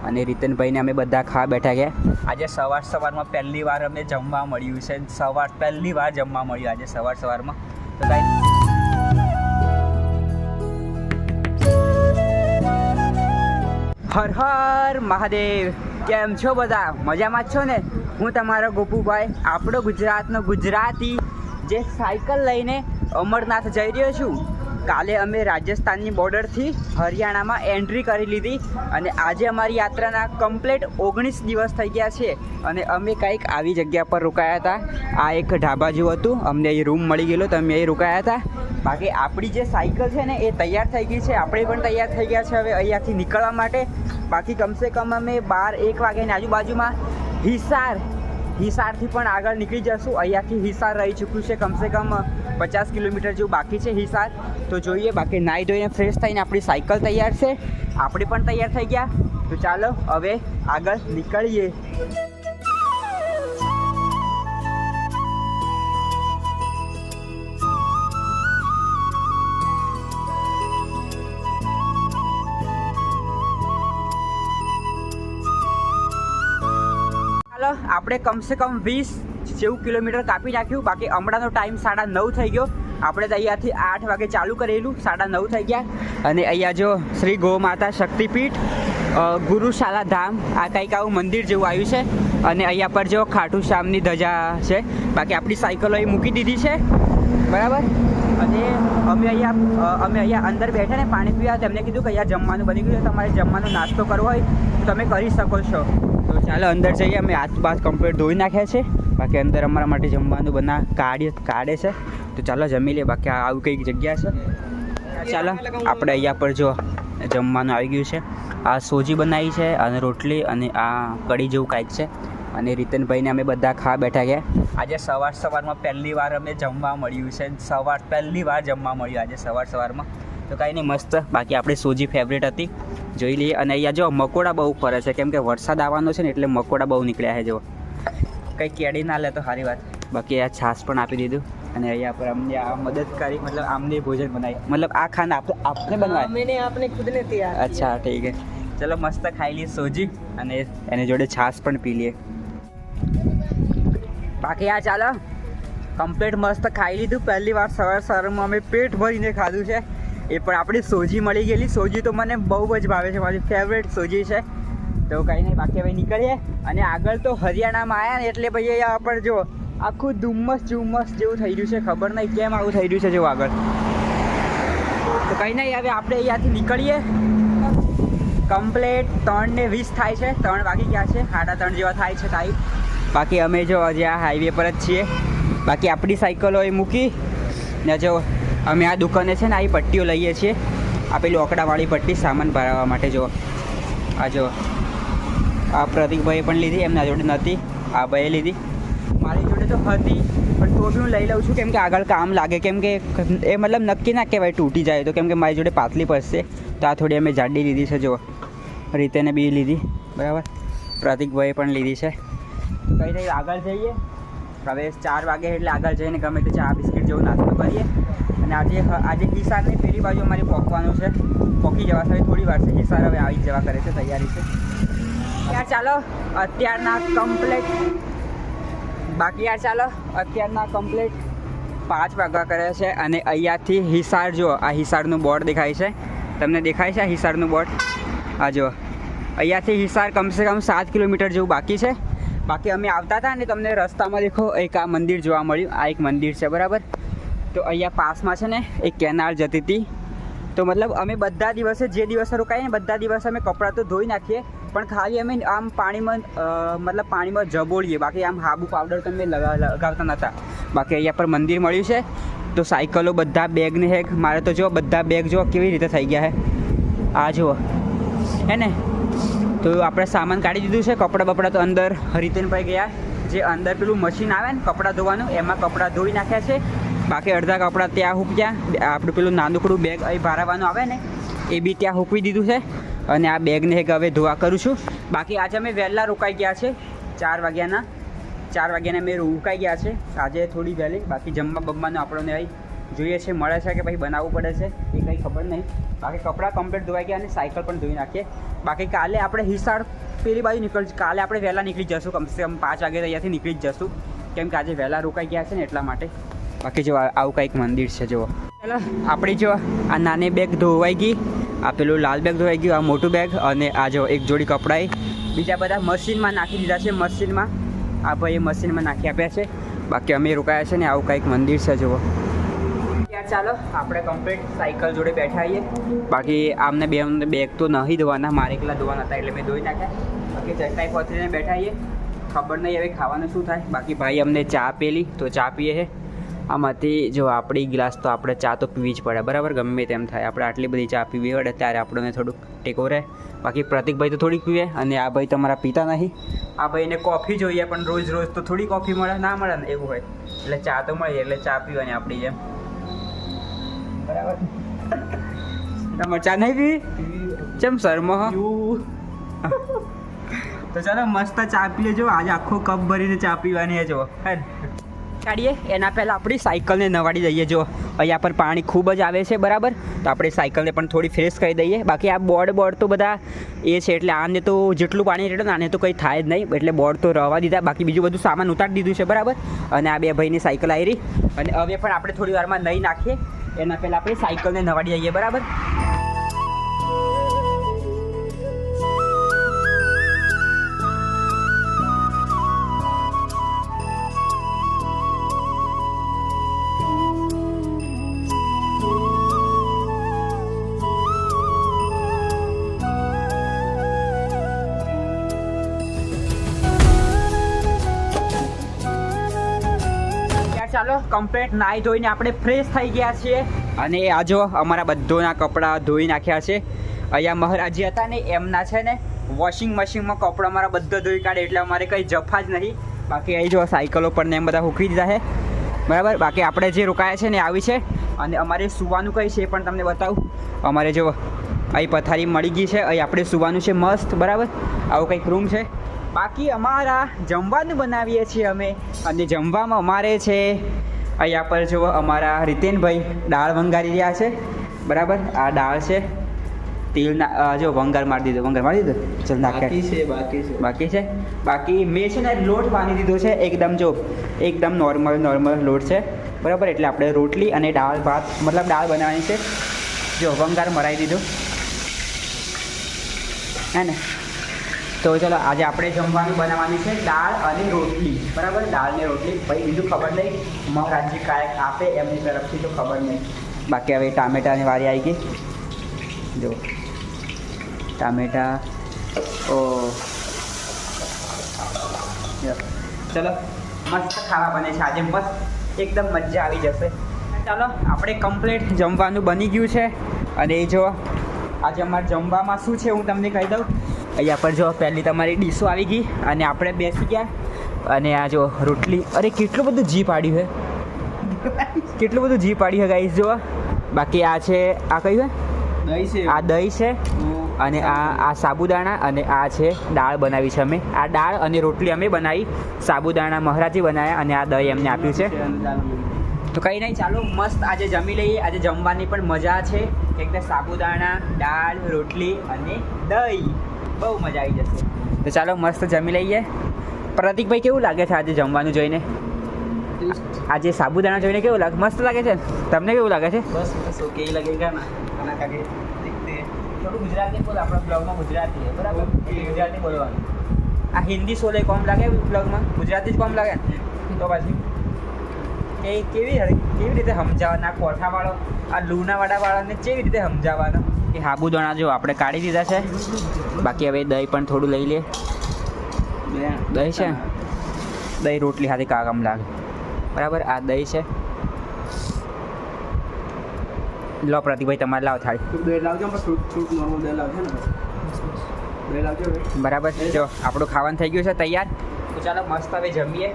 અને રીતનભાઈને અમે બધા ખાવા બેઠા ગયા. આજે સવારમાં પહેલી વાર અમને જમવા મળ્યું છે. પહેલી વાર જમવા મળ્યું આજે સવારમાં. તો હર હર મહાદેવ. કેમ છો બધા? મજામાં જ છો ને? હું તમારો ગોપુભાઈ, આપણો ગુજરાતનો ગુજરાતી જે સાયકલ લઈને અમરનાથ જઈ રહ્યો છું. કાલે અમે રાજસ્થાનની બોર્ડરથી હરિયાણામાં એન્ટ્રી કરી લીધી અને આજે અમારી યાત્રાના કમ્પ્લીટ 19 દિવસ થઈ ગયા છે અને અમે કંઈક આવી જગ્યા પર રોકાયા હતા. આ એક ઢાબા જેવું હતું, અમને અહીં રૂમ મળી ગયેલો તો અમે અહીં રોકાયા હતા. બાકી આપણી જે સાયકલ છે ને એ તૈયાર થઈ ગઈ છે, આપણે પણ તૈયાર થઈ ગયા છે હવે અહીંયાથી નીકળવા માટે. બાકી કમસે કમ અમે 12-1 વાગ્યાની આજુબાજુમાં હિસારથી પણ આગળ નીકળી જશું. અહીંયાથી હિસાર રહી ચૂક્યું છે કમસે કમ 50 કિલોમીટર જેવું બાકી છે હિસાર. તો જોઈએ, બાકી નાહી ધોઈને ફ્રેશ થઈને આપણી સાયકલ તૈયાર છે, આપણે પણ તૈયાર થઈ ગયા. તો ચાલો હવે આગળ નીકળીએ. ચાલો આપણે કમસે કમ 20 જેવું કિલોમીટર કાપી નાખ્યું. બાકી હમણાંનો ટાઈમ 9:30 થઈ ગયો. આપણે તો અહીંયાથી 8 વાગે ચાલુ કરેલું, 9:30 થઈ ગયા. અને અહીંયા જો શ્રી ગૌ માતા શક્તિપીઠ ગુરુશાલા ધામ, આ કંઈક આવું મંદિર જેવું આવ્યું છે. અને અહીંયા પર જો ખાટુ શ્યામની ધજા છે. બાકી આપણી સાયકલો અહીં મૂકી દીધી છે, બરાબર. અને અમે અહીંયા અંદર બેઠા ને પાણી પીવા, તેમને કીધું કે અહીંયા જમવાનું બની ગયું છે, તમારે જમવાનો નાસ્તો કરવો હોય તો તમે કરી શકો છો. તો ચાલો અંદર જઈએ. અમે આસપાસ કમ્પ્લીટ ધોઈ નાખ્યા છે. બાકી અંદર અમારા માટે જમવાનું કાઢે છે. તો ચાલો જમી લે. બાકી આવું કંઈક જગ્યા છે. ચાલો આપણે અહીંયા પર જો જમવાનું આવી ગયું છે. આ સોજી બનાવી છે અને રોટલી અને આ કઢી જેવું કાંઈક છે. અને રીતનભાઈને અમે બધા ખાવા બેઠા ગયા. આજે સવારમાં પહેલી વાર અમને જમવા મળ્યું છે. પહેલી વાર જમવા મળ્યું આજે સવારમાં. તો કાંઈ નહીં, મસ્ત. બાકી આપણી સોજી ફેવરેટ હતી, જોઈ લઈએ. અને અહીંયા જો મકોડા બહુ ફરે છે, કેમ કે વરસાદ આવવાનો છે ને એટલે મકોડા બહુ નીકળ્યા છે. જો કંઈ કેડી ના લે તો સારી વાત. બાકી આ છાશ પણ આપી દીધું. અને અહીંયા પર અમને આ મદદ કરી, મતલબ આમને ભોજન બનાવી, મતલબ આ ખાના આપને बनवाया मैंने आपने खुद ने तैयार. अच्छा ठीक है, चलो मस्त ખાઈ લઈએ સોજી અને એની જોડે છાશ પણ પી લઈએ. બાકી આ ચાલો કમ્પ્લીટ મસ્ત ખાઈ લીધું. પહેલી વાર સવારમાં અમે પેટ ભરીને ખાધું છે. એ પણ આપણી સોજી મળી ગયેલી. સોજી તો મને બહુ જ ભાવે છે, મારી ફેવરેટ સોજી છે. તો કંઈ નહીં, બાકી હવે નીકળીએ. અને આગળ તો હરિયાણામાં આવ્યા ને એટલે ભાઈ અહીંયા પર જો આખું ધુમ્મસ જેવું થઈ રહ્યું છે. ખબર નહીં કેમ આવું થઈ રહ્યું છે જેવું આગળ. તો કંઈ નહીં, હવે આપણે અહીંયાથી નીકળીએ. કમ્પ્લેટ 3:20 થાય છે, 3 વાગી ગયા છે, 3:30 જેવા થાય છે ટાઈમ. બાકી અમે જો હજી આ હાઈવે પર જ છીએ. બાકી આપણી સાયકલો એ મૂકી ને જો અમે આ દુકાને છે ને આ પટ્ટીઓ લઈએ છીએ. આ પેલી ઓકડાવાળી પટ્ટી સામાન ભરાવવા માટે. જો આ જો આ પ્રતિકભાઈએ પણ લીધી, એમના જોડે નથી, આ ભાઈએ લીધી. મારી જોડે તો હતી પણ તો બી હું લઈ લઉં છું, કેમ કે આગળ કામ લાગે. કેમ કે એ મતલબ નક્કી ના કહેવાય તૂટી જાય તો, કેમ કે મારી જોડે પાતળી પડશે. તો આ થોડી અમે જાડી લીધી છે. જો રીતેને બી લીધી, બરાબર. પ્રતિકભાઈએ પણ લીધી છે. તો કંઈ નહીં, આગળ જઈએ. હવે 4 વાગે એટલે આગળ જઈને ગમે તે ચા બિસ્કિટ જેવું નાસ્તો કરીએ. અને આજે હિસારની પેલી બાજુ અમારે પહોંચવાનું છે. પહોંચી જવા હવે થોડી વાર છે. હિસાર હવે આવી જવા કરે છે, તૈયારી છે. યાર ચાલો અત્યારના કમ્પ્લેટ 5 વાગ્યા કરે છે. અને અહીંયાથી હિસાર જો આ હિસારનું બોર્ડ દેખાય છે, તમને દેખાય છે આ હિસારનું બોર્ડ? આ જો અહીંયાથી હિસાર કમસે કમ 7 કિલોમીટર જેવું બાકી છે. બાકી અમે આવતા હતા ને તમને રસ્તામાં દેખો એક આ મંદિર જોવા મળ્યું. આ એક મંદિર છે, બરાબર. તો અહીંયા પાસમાં છે ને એક કેનાલ જતી હતી. તો મતલબ અમે બધા દિવસે જે દિવસે રોકાઈએ ને બધા દિવસે અમે કપડાં તો ધોઈ નાખીએ, પણ ખાલી અમે આમ પાણીમાં જબોળીએ. બાકી આમ હાબુ પાવડર તો અમે લગાવતા નહોતા. બાકી અહીંયા પર મંદિર મળ્યું છે. તો સાયકલો બધા બેગને હેક મારે તો જો બધા બેગ જો કેવી રીતે થઈ ગયા છે. આ જુઓ હે ને. તો આપણે સામાન કાઢી દીધું છે. કપડાં બપડા તો અંદર રીતનભાઈ ગયા, જે અંદર પેલું મશીન આવે ને કપડાં ધોવાનું, એમાં કપડાં ધોઈ નાખ્યા છે. બાકી અડધા કપડાં ત્યાં હૂક્યા. આપણું પેલું નાનકડું બેગ અહીં ભરાવાનું આવે ને એ બી ત્યાં હૂકવી દીધું છે. અને આ બેગને હવે ધોવા કરું છું. બાકી આજે અમે વહેલા રોકાઈ ગયા છે, 4 વાગ્યાના મેં રોકાઈ ગયા છે આજે થોડી વહેલી. બાકી જમવાનું આપણને અહીં જોઈએ છે મળે છે કે પછી બનાવવું પડે છે એ કંઈ ખબર નહીં. બાકી કપડાં કમ્પ્લીટ ધોવાઈ ગયા અને સાયકલ પણ ધોઈ નાખીએ. બાકી કાલે આપણે હિસાર પેલી બાજુ કાલે આપણે વહેલા નીકળી જશું, કમસે કમ 5 વાગે અહીંયાથી નીકળી જ જશું, કેમ કે આજે વહેલા રોકાઈ ગયા છે ને એટલા માટે. બાકી જો આવું કંઈક મંદિર છે જુઓ. ચાલો આપણી જો આ નાની બેગ ધોવાઈ ગઈ, આ પેલું લાલ બેગ ધોવાઈ ગયું, આ મોટું બેગ અને આ જો એક જોડી કપડાં બીજા બધા મશીનમાં નાખી દીધા છે. મશીનમાં આ ભાઈ મશીનમાં નાખી આપ્યા છે. બાકી અમે રોકાયા છે ને આવું કંઈક મંદિર છે જુઓ. યાર ચાલો આપણે કમ્પ્લીટ સાયકલ જોડે બેઠા આવીએ. બાકી આમને બેગ તો નહીં ધોવાના, મારે એકલા ધોવાના હતા એટલે મેં ધોઈ નાખ્યા. બાકી ચટાઈ પહોંચીને બેઠા આવીએ. ખબર નહીં હવે ખાવાનું શું થાય. બાકી ભાઈ અમને ચા પેલી તો ચા પીએ છે. આમાંથી જો આપણી ગ્લાસ તો આપણે ચા તો પીવી જ પડે બરાબર, ગમે તેમ થાય આપણે આટલી બધી ચા પીવી પડે ત્યારે આપણને થોડુંક ટેકો રહે. બાકી પ્રતિકભાઈ તો થોડીક પીવે અને આ ભાઈ તમારા પીતા નહીં. આ ભાઈને કોફી જોઈએ પણ રોજ રોજ તો થોડી કોફી મળે ના મળે ને એવું હોય, એટલે ચા તો મળે એટલે ચા પીવાની આપણી જેમ બરાબર. તમારે ચા નહીં પીવી ચમ શર્મો તો ચાલો મસ્ત ચા પી લેજો. આજે આખો કપ ભરીને ચા પીવાની જો કાઢીએ. એના પહેલાં આપણી સાયકલને નવાડી દઈએ. જો અહીંયા પર પાણી ખૂબ જ આવે છે બરાબર, તો આપણે સાયકલને પણ થોડી ફ્રેશ કરી દઈએ. બાકી આ બોર્ડ તો બધા એ છે એટલે આને તો જેટલું પાણી રેડો ને આને તો કંઈ થાય જ નહીં, એટલે બોર્ડ તો રહેવા દીધા. બાકી બીજું બધું સામાન ઉતારી દીધું છે બરાબર. અને આ બે ભાઈની સાયકલ આવી રહી અને હવે પણ આપણે થોડી વારમાં નહીં નાખીએ. એના પહેલાં આપણે સાયકલને નવાડી દઈએ બરાબર. ચાલો કમ્પ્લીટ નાહી ધોઈને આપણે ફ્રેશ થઈ ગયા છીએ અને આ જો અમારા બધોના કપડાં ધોઈ નાખ્યા છે. અહીંયા મહારાજી હતા ને એમના છે ને વોશિંગ મશીનમાં કપડાં અમારા બધા ધોઈ કાઢે એટલે અમારે કંઈ જફા જ નહીં. બાકી અહીં જો સાયકલો પર ને એમ બધા મૂકી દીધા છે બરાબર. બાકી આપણે જે રોકાયા છે ને આવી છે અને અમારે સુવાનું કંઈ છે એ પણ તમને બતાવું. અમારે જો અહીં પથારી મળી ગઈ છે, અહીં આપણે સુવાનું છે મસ્ત બરાબર. આવું કંઈક રૂમ છે. બાકી અમારા જમવાનું બનાવીએ છીએ અમે અને જમવામાં અમારે છે અહીંયા પર જો અમારા રીતેનભાઈ દાળ વંગારી રહ્યા છે બરાબર. આ દાળ છે તેલના જો વંગાર મારી દીધો ચલ નાખ્યા બાકી છે. બાકી મેં છે ને લોટ બાંધી દીધો છે એકદમ જો એકદમ નોર્મલ લોટ છે બરાબર. એટલે આપણે રોટલી અને દાળ ભાત મતલબ દાળ બનાવવાની છે. જો વંગાર મરાવી દીધો હે ને. તો ચલો આજે આપણે જમવાનું બનાવવાની છે દાળ અને રોટલી બરાબર. દાળ ને રોટલી ભાઈ બીજું ખબર નહીં, મહારાજજી કાંઈક આપે એમની તરફથી તો ખબર નહીં. બાકી હવે ટામેટાની વારી આવી ગઈ. જો ટામેટા ઓ ચલો મસ્ત ખાવા બને છે આજે, મસ્ત એકદમ મજા આવી જશે. ચાલો આપણે કમ્પ્લીટ જમવાનું બની ગયું છે અને એ જો આજે અમારે જમવામાં શું છે હું તમને કહી દઉં. અહીંયા પર જો પહેલી તમારી ડીશો આવી ગઈ અને આપણે બેસી ગયા અને આ જો રોટલી. અરે કેટલું બધું જી પાડ્યું છે, કેટલું બધું જી પાડ્યું છે ગાઈસ જો. બાકી આ છે આ કયું છે દહીં છે, આ દહીં છે અને આ સાબુદાણા અને આ છે દાળ બનાવી છે અમે. આ દાળ અને રોટલી અમે બનાવી, સાબુદાણા મહારાજી બનાવ્યા અને આ દહીં એમને આપ્યું છે. તો કંઈ નહીં ચાલો મસ્ત આજે જમી લઈએ. આજે જમવાની પણ મજા છે એકદમ સાબુદાણા દાળ રોટલી અને દહીં, બહુ મજા આવી જશે. તો ચાલો મસ્ત જમી લઈએ. પ્રતિકભાઈ કેવું લાગે છે આજે જમવાનું જોઈને? આજે સાબુદાણા જોઈને કેવું લાગે? મસ્ત લાગે છે. તમને કેવું લાગે છે? બસ ઓકે લાગેગા ના ખાના ખાકે થોડું ગુજરાતી બોલ. આપણા બ્લોગમાં ગુજરાતી છે બરાબર, ગુજરાતી બોલવાનું. આ હિન્દી શોલે કોમ લાગે બ્લોગમાં, ગુજરાતી જ કોમ લાગે ને. તો પછી એ કેવી રીતે સમજાવવાના કોઠાવાળો આ લુણાવાડાવાળાને કેવી રીતે સમજાવવાનો કે સાબુદાણા જો આપણે કાઢી દીધા છે. બાકી હવે દહીં પણ થોડું લઈ લે. દહીં છે, દહીં રોટલી સાથે કામ લાગે બરાબર. આ દહીં છે. લો પ્રતિકભાઈ તમારે લાવ થાળી બરાબર. જો આપણું ખાવાનું થઈ ગયું છે તૈયાર. તો ચાલો મસ્ત હવે જમીએ.